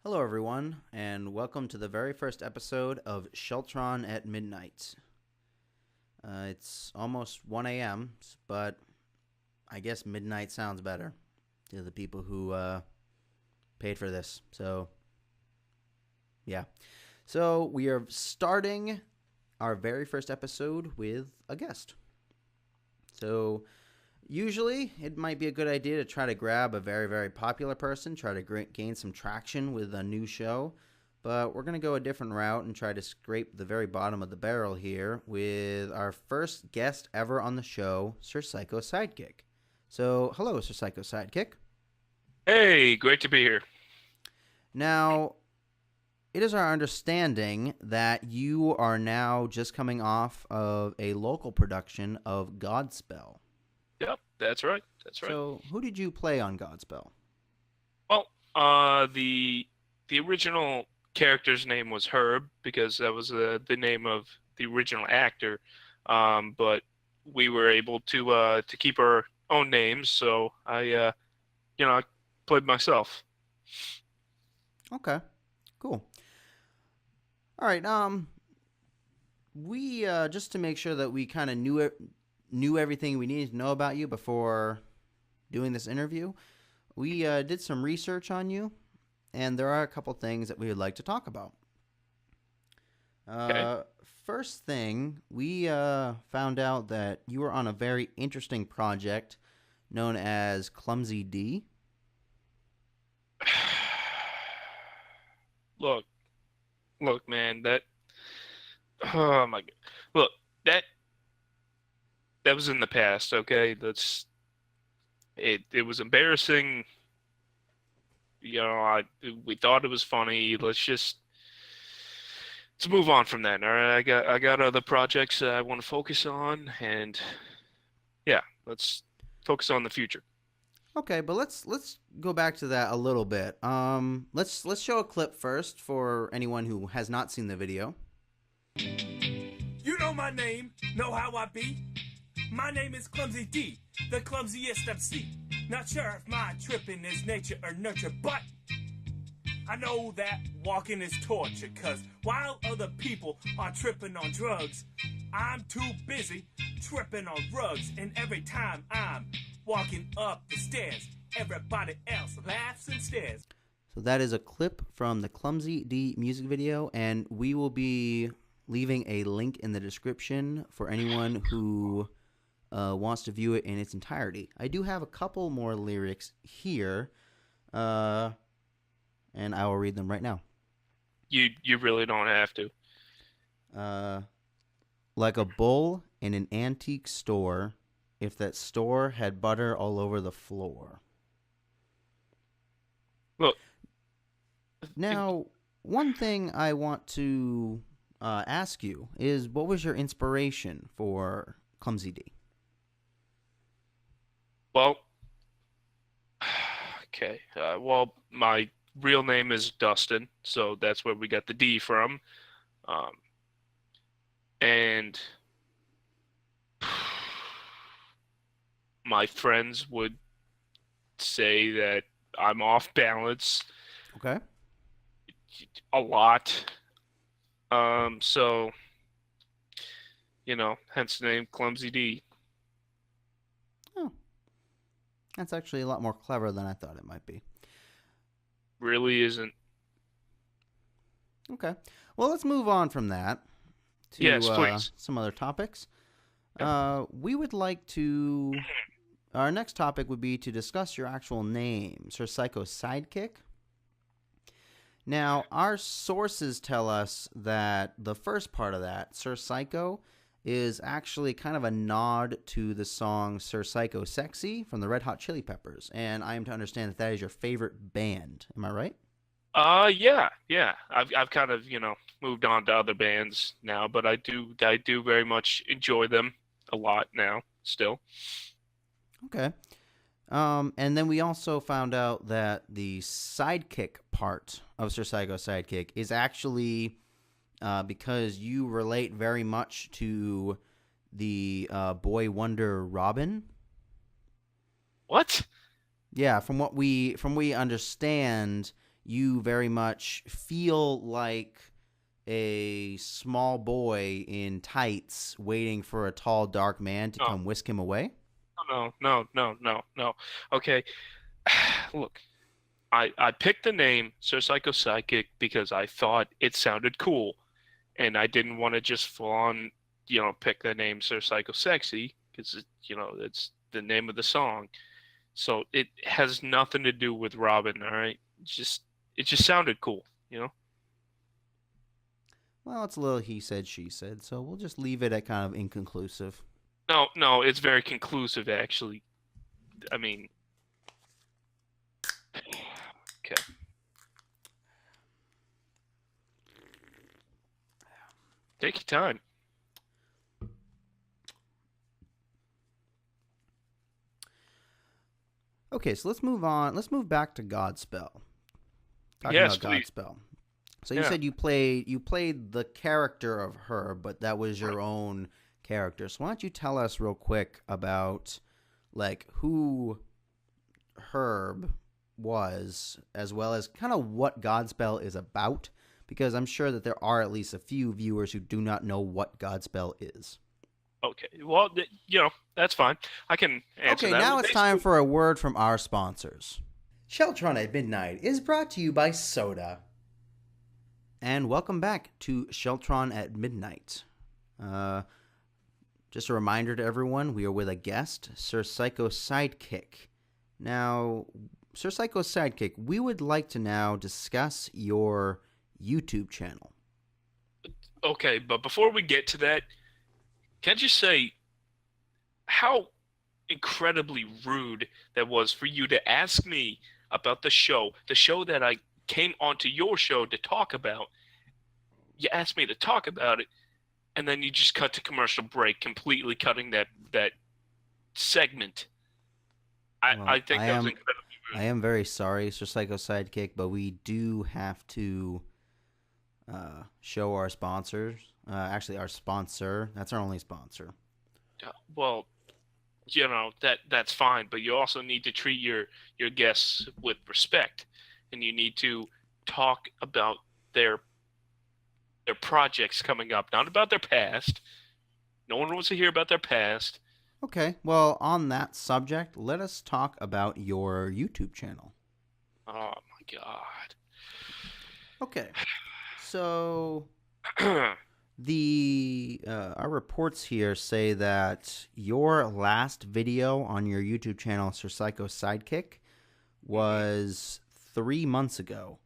Hello, everyone, and welcome to the very first episode of SH3LTRON at Midnight. It's almost 1 a.m., but I guess midnight sounds better to the people who paid for this. So, yeah. So, we are starting our very first episode with a guest. So, usually, it might be a good idea to try to grab a very, very popular person, try to gain some traction with a new show, but we're going to go a different route and try to scrape the very bottom of the barrel here with our first guest ever on the show, SirPsychoSidekick. So, hello, SirPsychoSidekick. Hey, great to be here. Now, it is our understanding that you are now just coming off of a local production of Godspell. Yep, that's right. That's right. So, who did you play on Godspell? Well, the original character's name was Herb because that was the name of the original actor. But we were able to keep our own names, so I played myself. Okay, cool. All right. We just to make sure that we kind of knew everything we needed to know about you before doing this interview, we did some research on you, and there are a couple things that we would like to talk about. Okay. First thing, we found out that you were on a very interesting project known as Clumsy D. Look, look, man, oh my God. Look, that was in the past, okay? It was embarrassing. We thought it was funny. Let's move on from that. All right, I got other projects that I want to focus on, and yeah, let's focus on the future. Okay, but let's go back to that a little bit. Let's show a clip first for anyone who has not seen the video. You know my name, know how I be. My name is Clumsy D, the clumsiest of C. Not sure if my tripping is nature or nurture, but I know that walking is torture, cause while other people are tripping on drugs, I'm too busy tripping on rugs. And every time I'm walking up the stairs, everybody else laughs and stares. So that is a clip from the Clumsy D music video, and we will be leaving a link in the description for anyone who wants to view it in its entirety. I do have a couple more lyrics here, and I will read them right now. You really don't have to. Like a bull in an antique store, if that store had butter all over the floor. Look, Now, one thing I want to ask you is, what was your inspiration for Clumsy D? well, okay. Well, my real name is Dustin, so that's where we got the D from. Um, and my friends would say that I'm off balance Okay. a lot. So, hence the name Clumsy D. Oh, that's actually a lot more clever than I thought it might be. Really isn't. Okay. Well, let's move on from that to Yes, please. some other topics. Yeah. We would like to. Our next topic would be to discuss your actual name, SirPsychoSidekick. Now, our sources tell us that the first part of that, Sir Psycho, is actually kind of a nod to the song Sir Psycho Sexy from the Red Hot Chili Peppers. And I am to understand that that is your favorite band. Am I right? Yeah. I've kind of, moved on to other bands now, but I do very much enjoy them a lot now, still. Okay. And then we also found out that the sidekick part of SirPsychoSidekick is actually because you relate very much to the boy wonder Robin. What? Yeah, from what we understand, you very much feel like a small boy in tights waiting for a tall, dark man to No, come whisk him away? no. Okay, look, I picked the name SirPsychoSidekick because I thought it sounded cool, and I didn't want to just full on, pick the name SirPsychoSexy because it's the name of the song. So it has nothing to do with Robin. All right, it just sounded cool. Well, it's a little he said, she said, so we'll just leave it at kind of inconclusive. No, it's very conclusive actually. I mean, okay. Take your time. Okay, so let's move on. Let's move back to Godspell. Talking Yes, about please. Godspell. So you Yeah. said you played the character of her, but that was your own character. So why don't you tell us real quick about like who Herb was, as well as kind of what Godspell is about, because I'm sure that there are at least a few viewers who do not know what Godspell is. Okay. Well, that's fine. I can answer Okay, that. now Well, it's time for a word from our sponsors. SH3LTRON at Midnight is brought to you by Soda. And welcome back to SH3LTRON at Midnight. Just a reminder to everyone, we are with a guest, SirPsychoSidekick. Now, SirPsychoSidekick, we would like to now discuss your YouTube channel. Okay, but before we get to that, can I just say how incredibly rude that was for you to ask me about the show that I came onto your show to talk about. You asked me to talk about it, and then you just cut to commercial break, completely cutting that segment. I think that was incredibly rude. I am very sorry, SirPsychoSidekick, but we do have to show our sponsors. Actually, our sponsor. That's our only sponsor. Well, that's fine, but you also need to treat your guests with respect, and you need to talk about their projects coming up, not about their past. No one wants to hear about their past. Okay, well, on that subject, let us talk about your YouTube channel. Oh my god. Okay, so our reports here say that your last video on your YouTube channel, SirPsychoSidekick, was 3 months ago.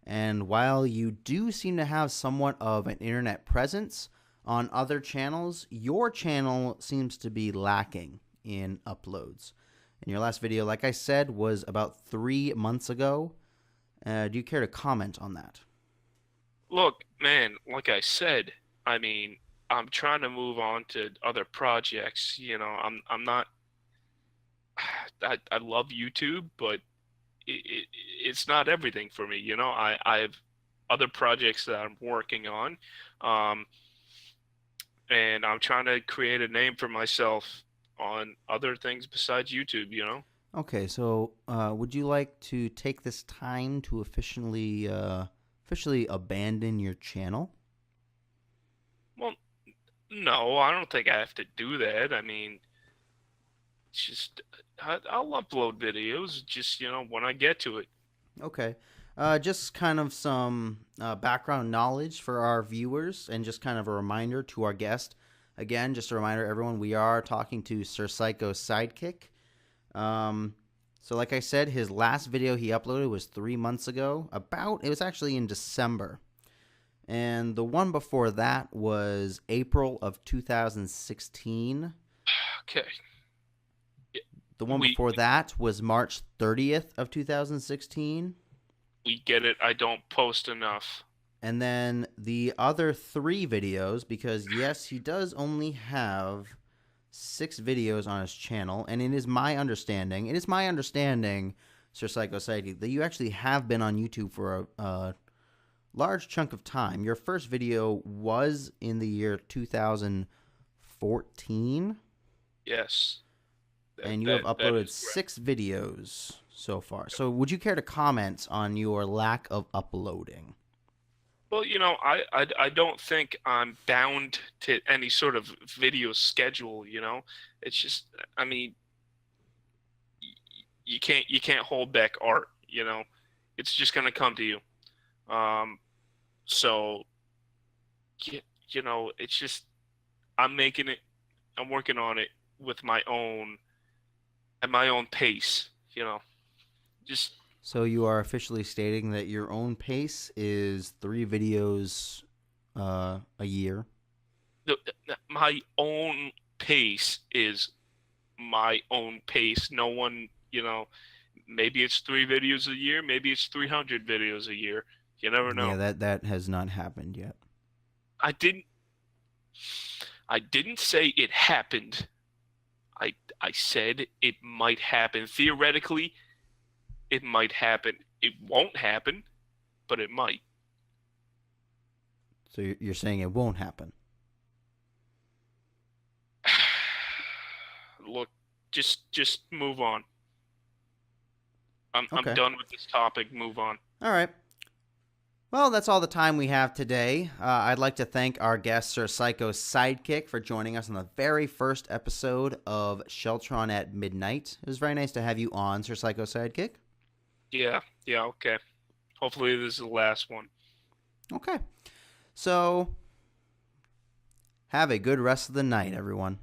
And while you do seem to have somewhat of an internet presence on other channels, your channel seems to be lacking in uploads. And your last video, like I said, was about 3 months ago. Do you care to comment on that? Look, man, like I said, I mean, I'm trying to move on to other projects. I'm not. I love YouTube, but it's not everything for me. I have other projects that I'm working on, and I'm trying to create a name for myself on other things besides YouTube. Okay, so would you like to take this time to officially abandon your channel? Well, no, I don't think I have to do that. I mean, it's just I'll upload videos just when I get to it. Okay. Just kind of some background knowledge for our viewers, and just kind of a reminder to our guest. Again, just a reminder, everyone, we are talking to SirPsychoSidekick. So like I said, his last video he uploaded was 3 months ago. It was actually in December. And the one before that was April of 2016. Okay. The one before that was March 30th of 2016. We get it. I don't post enough. And then the other 3 videos, because yes, he does only have 6 videos on his channel, and it is my understanding, SirPsychoSidekick, that you actually have been on YouTube for a large chunk of time. Your first video was in the year 2014. Yes. And you have uploaded 6 videos. so far. So would you care to comment on your lack of uploading? Well, I don't think I'm bound to any sort of video schedule, It's just, I mean, you can't hold back art, It's just gonna come to you. So, it's just I'm making it, I'm working on it with at my own pace, Just So you are officially stating that your own pace is 3 videos a year. My own pace is my own pace. No one, maybe it's 3 videos a year, maybe it's 300 videos a year. You never know. Yeah, that has not happened yet. I didn't say it happened. I said it might happen. Theoretically, it might happen. It won't happen, but it might. So you're saying it won't happen? Look, just move on. I'm Okay. done with this topic. Move on. All right. Well, that's all the time we have today. I'd like to thank our guest, SirPsychoSidekick, for joining us on the very first episode of SH3LTRON at Midnight. It was very nice to have you on, SirPsychoSidekick. Yeah, okay. Hopefully this is the last one. Okay. So, have a good rest of the night, everyone.